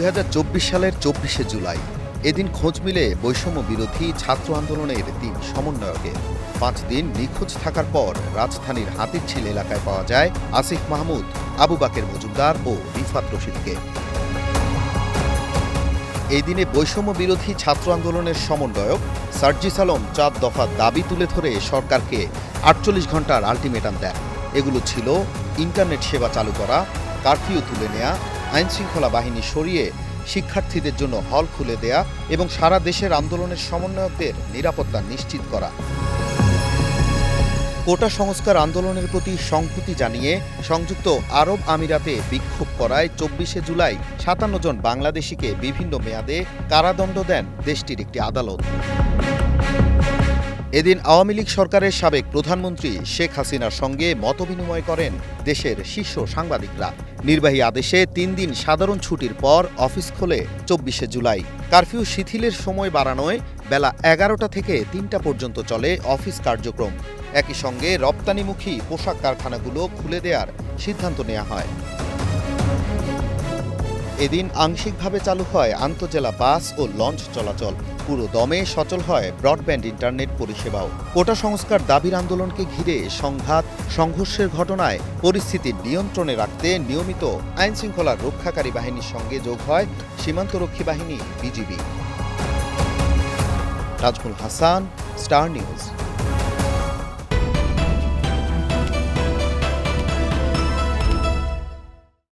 সালের ২৪শে জুলাই এদিন খোঁজ মিলে বৈষম্য বিরোধী ছাত্র আন্দোলনের ৩ সমন্বয়কের। ৫ দিন নিখোঁজ থাকার পর রাজধানীর হাতিরঝিল এলাকায় পাওয়া যায় আসিফ মাহমুদ, আবু বাকের মজুমদার ও রিফাত রশিদকে। এই দিনে বৈষম্য বিরোধী ছাত্র আন্দোলনের সমন্বয়ক সার্জিস আলম ৪ দফা দাবি তুলে ধরে সরকারকে ৪৮ ঘণ্টার আলটিমেটাম দেন। এগুলো ছিল ইন্টারনেট সেবা চালু করা, কারফিউ তুলে নেয়া, আইনশৃঙ্খলা বাহিনী সরিয়ে শিক্ষার্থীদের জন্য হল খুলে দেয়া এবং সারা দেশের আন্দোলনের সমন্বয়কদের নিরাপত্তা নিশ্চিত করা। কোটা সংস্কার আন্দোলনের প্রতি সংহতি জানিয়ে সংযুক্ত আরব আমিরাতে বিক্ষোভ করায় ২৪শে জুলাই ৫৭ জন বাংলাদেশিকে বিভিন্ন মেয়াদে কারাদণ্ড দেন দেশটির একটি আদালত। এদিন আওয়ামী লীগ সরকারের সাবেক প্রধানমন্ত্রী শেখ হাসিনার সঙ্গে মতবিনিময় করেন দেশের শীর্ষ সাংবাদিকরা। নির্বাহী আদেশে ৩ দিন সাধারণ ছুটির পর অফিস খোলে ২৪শে জুলাই। কারফিউ শিথিলের সময় বাড়ানোয় বেলা ১১টা থেকে ৩টা পর্যন্ত চলে অফিস কার্যক্রম। একই সঙ্গে রপ্তানিমুখী পোশাক কারখানাগুলো খুলে দেওয়ার সিদ্ধান্ত নেওয়া হয়। এদিন আংশিকভাবে চালু হয় আন্তজেলা বাস ও লঞ্চ চলাচল। পুরো দমে সচল হয় ব্রডব্যান্ড ইন্টারনেট পরিষেবাও। কোটা সংস্কার দাবির আন্দোলনকে ঘিরে সংঘাত, সংঘর্ষের ঘটনায় পরিস্থিতি নিয়ন্ত্রণে রাখতে নিয়মিত আইনশৃঙ্খলা রক্ষাকারী বাহিনীর সঙ্গে যোগ হয় সীমান্তরক্ষী বাহিনী BGB. Nazmul Hasan, star news.